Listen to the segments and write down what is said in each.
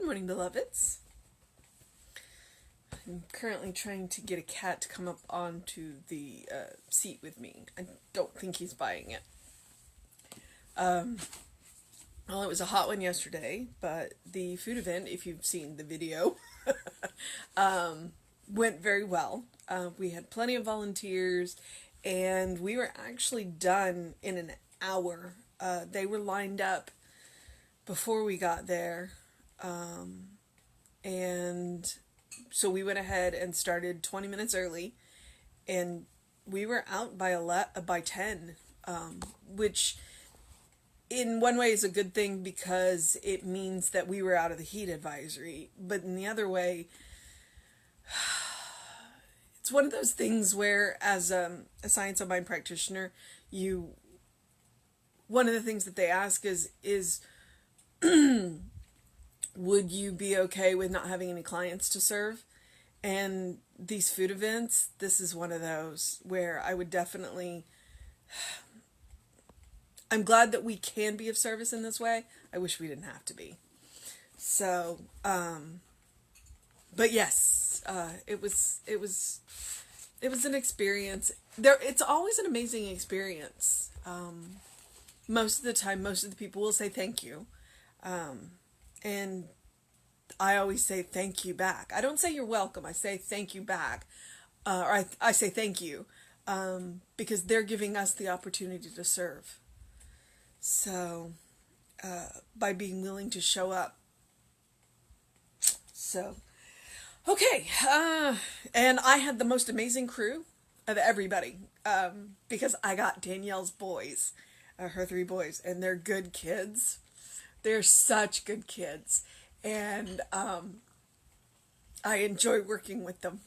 morning, beloveds. I'm currently trying to get a cat to come up onto the seat with me. I don't think he's buying it. Well, it was a hot one yesterday, but the food event, if you've seen the video, went very well. We had plenty of volunteers, and we were actually done in an hour. They were lined up before we got there, and so we went ahead and started 20 minutes early, and we were out by 10, which in one way is a good thing because it means that we were out of the heat advisory, but in the other way, it's one of those things where as a Science of Mind practitioner, one of the things that they ask is would you be okay with not having any clients to serve? And these food events, this is one of those where I would definitely, I'm glad that we can be of service in this way. I wish we didn't have to be. So, but yes, it was an experience. It's always an amazing experience. Most of the time, most of the people will say thank you. And I always say thank you back. I don't say you're welcome. I say thank you back. Or I say thank you. Because they're giving us the opportunity to serve. So, by being willing to show up. So, okay. And I had the most amazing crew of everybody. Because I got Danielle's boys. Her 3 boys. And they're good kids. They're such good kids. And I enjoy working with them.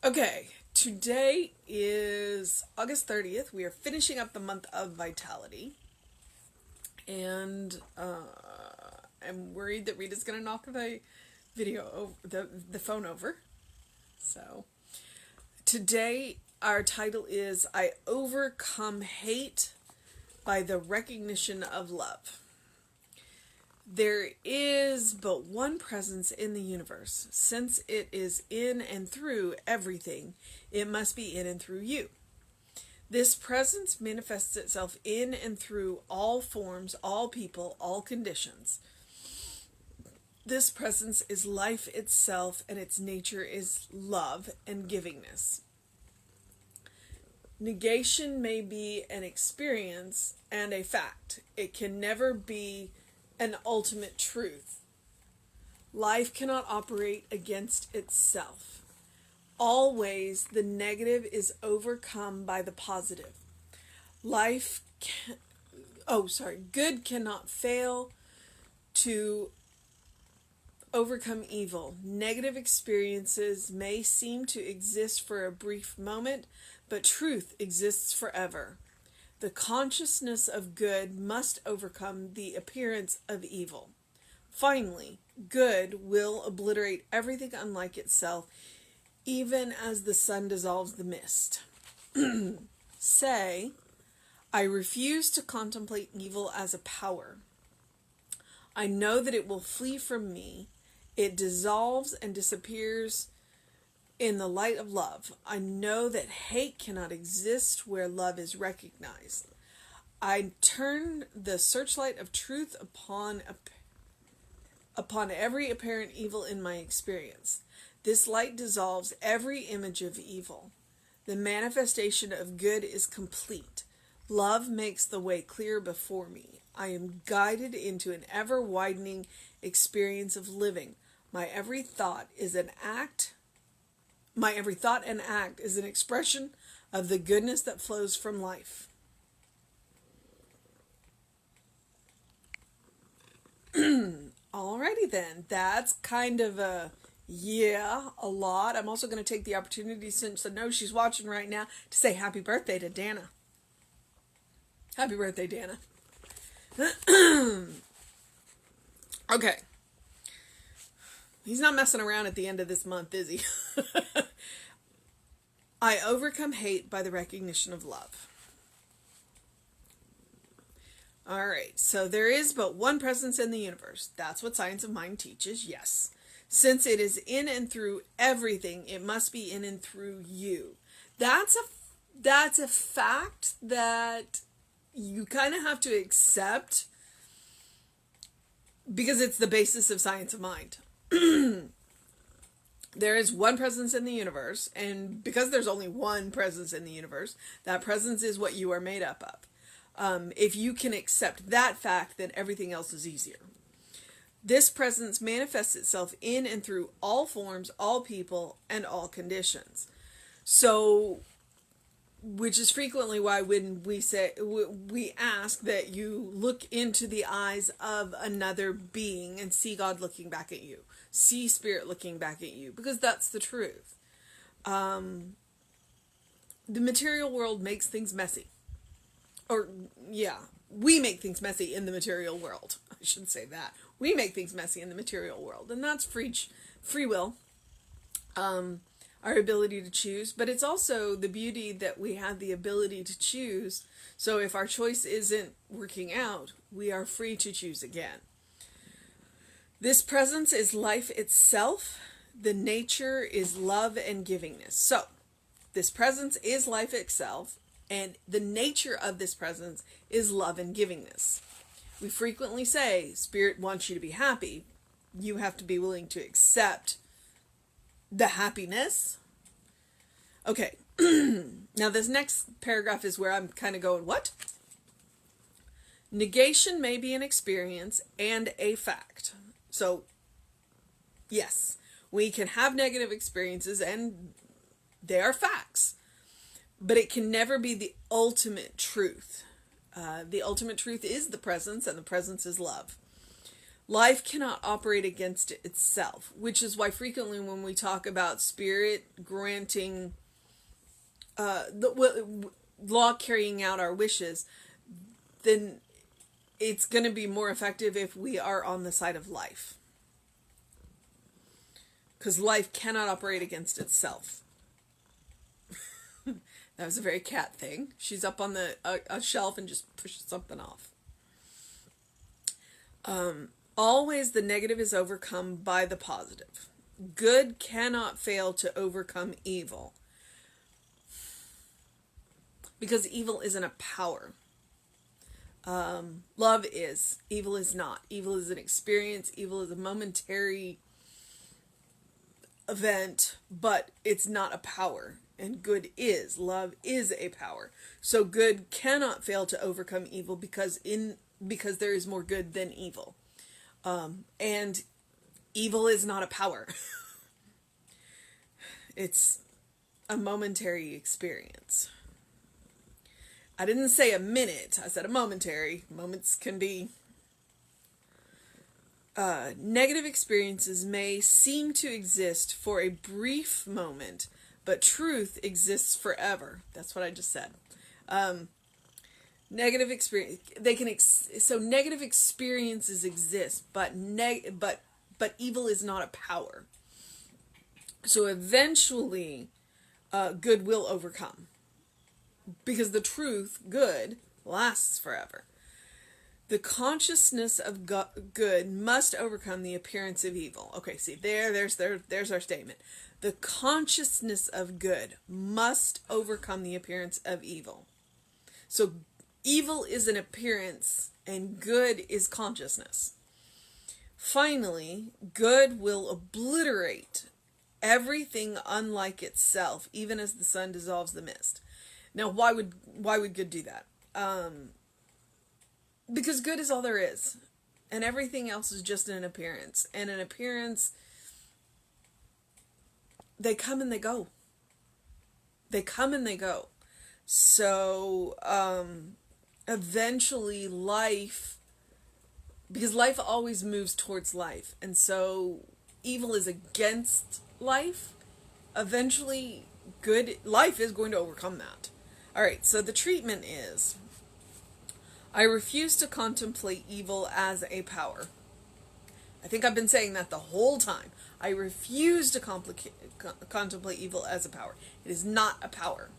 Okay, today is August 30th. We are finishing up the month of Vitality. And I'm worried that Rita's going to knock the the phone over. So, today our title is I Overcome Hate by the Recognition of Love. There is but one presence in the universe. Since it is in and through everything, it must be in and through you. This presence manifests itself in and through all forms, all people, all conditions. This presence is life itself, and its nature is love and givingness. Negation may be an experience and a fact. It can never be an ultimate truth. Life cannot operate against itself. Always the negative is overcome by the positive. Good cannot fail to overcome evil. Negative experiences may seem to exist for a brief moment, but truth exists forever. The consciousness of good must overcome the appearance of evil. Finally, good will obliterate everything unlike itself, even as the sun dissolves the mist. Say, I refuse to contemplate evil as a power. I know that it will flee from me. It dissolves and disappears in the light of love. I know that hate cannot exist where love is recognized. I turn the searchlight of truth upon every apparent evil in my experience. This light dissolves every image of evil. The manifestation of good is complete. Love makes the way clear before me. I am guided into an ever-widening experience of living. My every thought and act is an expression of the goodness that flows from life. Alrighty then, that's kind of a lot. I'm also going to take the opportunity, since I know she's watching right now, to say happy birthday to Dana. Happy birthday, Dana. Okay. He's not messing around at the end of this month, is he? I overcome hate by the recognition of love. All right, so there is but one presence in the universe. That's what Science of Mind teaches, yes. Since it is in and through everything, it must be in and through you. That's a fact that you kind of have to accept because it's the basis of Science of Mind. There is one presence in the universe, and because there's only one presence in the universe, that presence is what you are made up of. If you can accept that fact, then everything else is easier. This presence manifests itself in and through all forms, all people, and all conditions. So, which is frequently why when we ask that you look into the eyes of another being and see God looking back at you, see Spirit looking back at you, because that's the truth. The material world makes things messy. Or, yeah, we make things messy in the material world. I should say that. We make things messy in the material world. And that's free will. Our ability to choose. But it's also the beauty that we have the ability to choose. So if our choice isn't working out, we are free to choose again. This presence is life itself. The nature is love and givingness. So, this presence is life itself. And the nature of this presence is love and givingness. We frequently say, Spirit wants you to be happy. You have to be willing to accept the happiness. Okay. Now this next paragraph is where I'm kind of going, what? Negation may be an experience and a fact. So, yes, we can have negative experiences and they are facts. But it can never be the ultimate truth. The ultimate truth is the presence, and the presence is love. Life cannot operate against itself, which is why frequently when we talk about Spirit granting, law carrying out our wishes, then it's going to be more effective if we are on the side of life. Because life cannot operate against itself. That was a very cat thing. She's up on a shelf and just pushes something off. Always the negative is overcome by the positive. Good cannot fail to overcome evil. Because evil isn't a power. Love is. Evil is not. Evil is an experience. Evil is a momentary event, but it's not a power. And good is. Love is a power. So good cannot fail to overcome evil because there is more good than evil. And evil is not a power. It's a momentary experience. I didn't say a minute. I said a momentary. Moments can be... negative experiences may seem to exist for a brief moment, but truth exists forever. That's what I just said. Negative experience. So negative experiences exist, but evil is not a power. So eventually, good will overcome, because the truth, good, lasts forever. The consciousness of good must overcome the appearance of evil. Okay, see, there's our statement. The consciousness of good must overcome the appearance of evil. So evil is an appearance and good is consciousness. Finally, good will obliterate everything unlike itself, even as the sun dissolves the mist. Now, why would good do that? Because good is all there is. And everything else is just an appearance. And an appearance, they come and they go. They come and they go. So, eventually life, because life always moves towards life. And so evil is against life. Eventually life is going to overcome that. All right, so the treatment is, I refuse to contemplate evil as a power. I think I've been saying that the whole time. I refuse to contemplate evil as a power. It is not a power.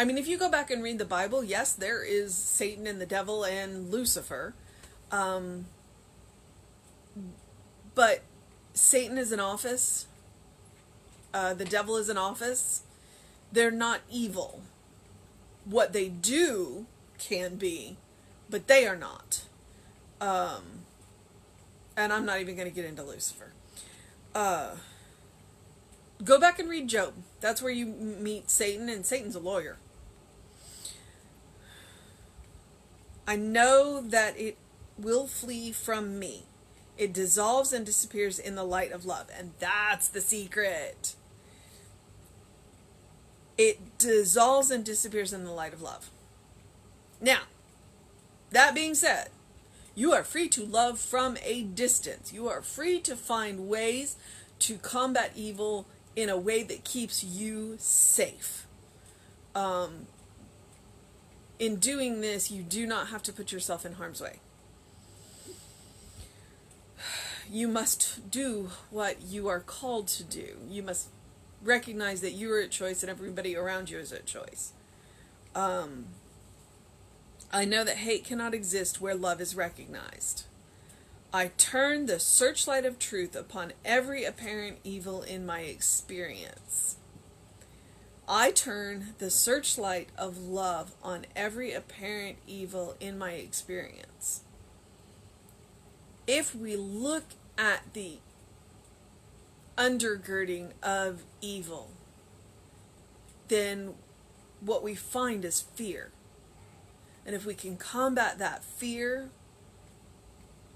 I mean, if you go back and read the Bible, yes, there is Satan and the devil and Lucifer. But Satan is in office. The devil is in office. They're not evil. What they do can be, but they are not. And I'm not even going to get into Lucifer. Go back and read Job. That's where you meet Satan, and Satan's a lawyer. I know that it will flee from me. It dissolves and disappears in the light of love. And that's the secret. It dissolves and disappears in the light of love. Now, that being said, you are free to love from a distance. You are free to find ways to combat evil in a way that keeps you safe. In doing this, you do not have to put yourself in harm's way. You must do what you are called to do. You must recognize that you are at choice and everybody around you is at choice. I know that hate cannot exist where love is recognized. I turn the searchlight of truth upon every apparent evil in my experience. I turn the searchlight of love on every apparent evil in my experience. If we look at the undergirding of evil, then what we find is fear. And if we can combat that fear,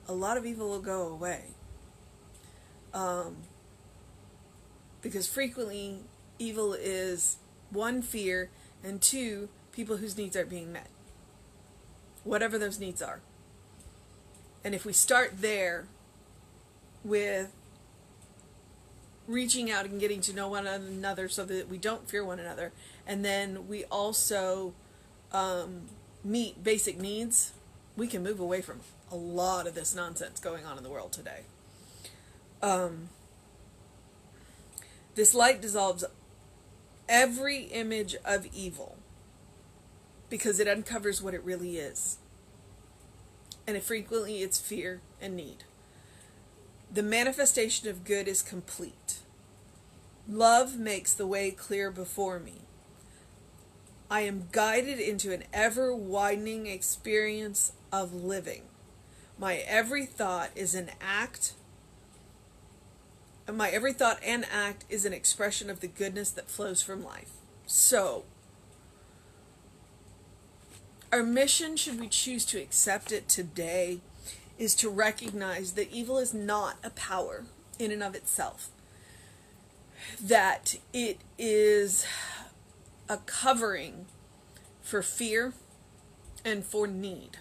a lot of evil will go away. Because frequently, evil is, one, fear, and two, people whose needs aren't being met. Whatever those needs are. And if we start there with reaching out and getting to know one another so that we don't fear one another, and then we also meet basic needs, we can move away from a lot of this nonsense going on in the world today. This light dissolves every image of evil because it uncovers what it really is. And frequently it's fear and need. The manifestation of good is complete. Love makes the way clear before me. I am guided into an ever-widening experience of living. My every thought is an act. My every thought and act is an expression of the goodness that flows from life. So, our mission, should we choose to accept it today, is to recognize that evil is not a power in and of itself. That it is a covering for fear and for need.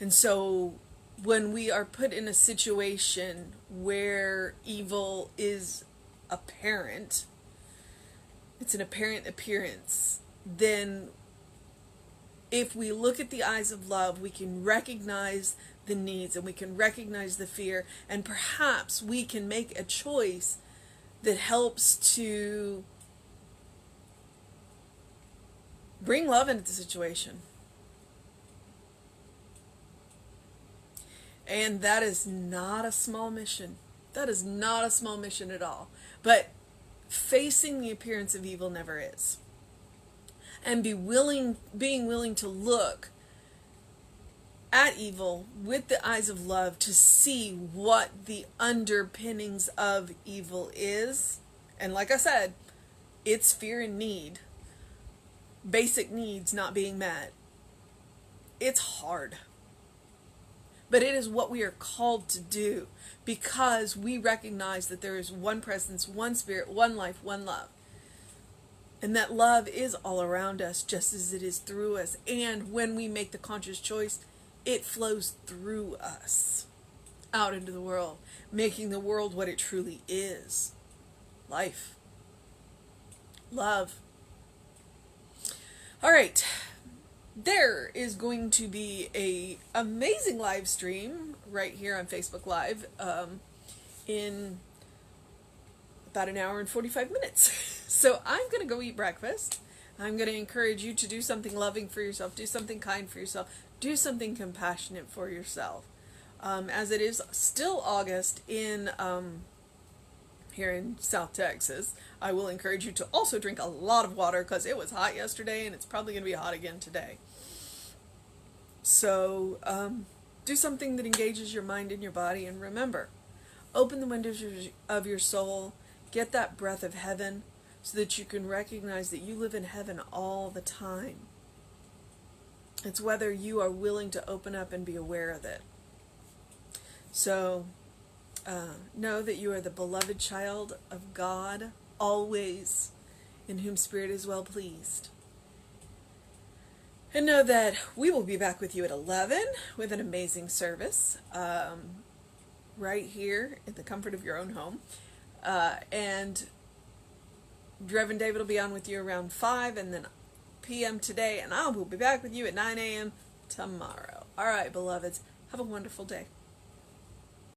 And so when we are put in a situation where evil is apparent, it's an apparent appearance, then if we look at the eyes of love, we can recognize the needs and we can recognize the fear, and perhaps we can make a choice that helps to bring love into the situation. And that is not a small mission. That is not a small mission at all. But facing the appearance of evil never is. And being willing to look at evil with the eyes of love to see what the underpinnings of evil is. And like I said, it's fear and need. Basic needs not being met. It's hard. But it is what we are called to do because we recognize that there is one presence, one spirit, one life, one love. And that love is all around us just as it is through us. And when we make the conscious choice, it flows through us out into the world, making the world what it truly is. Life. Love. All right. There is going to be an amazing live stream right here on Facebook Live in about an hour and 45 minutes. So I'm going to go eat breakfast. I'm going to encourage you to do something loving for yourself, do something kind for yourself, do something compassionate for yourself. As it is still August in here in South Texas, I will encourage you to also drink a lot of water because it was hot yesterday and it's probably going to be hot again today. So do something that engages your mind and your body, and remember, open the windows of your soul, get that breath of heaven so that you can recognize that you live in heaven all the time. It's whether you are willing to open up and be aware of it. So know that you are the beloved child of God, always, in whom Spirit is well pleased. And know that we will be back with you at 11 with an amazing service right here in the comfort of your own home. And Reverend David will be on with you around 5 and then p.m. today. And I will be back with you at 9 a.m. tomorrow. All right, beloveds, have a wonderful day.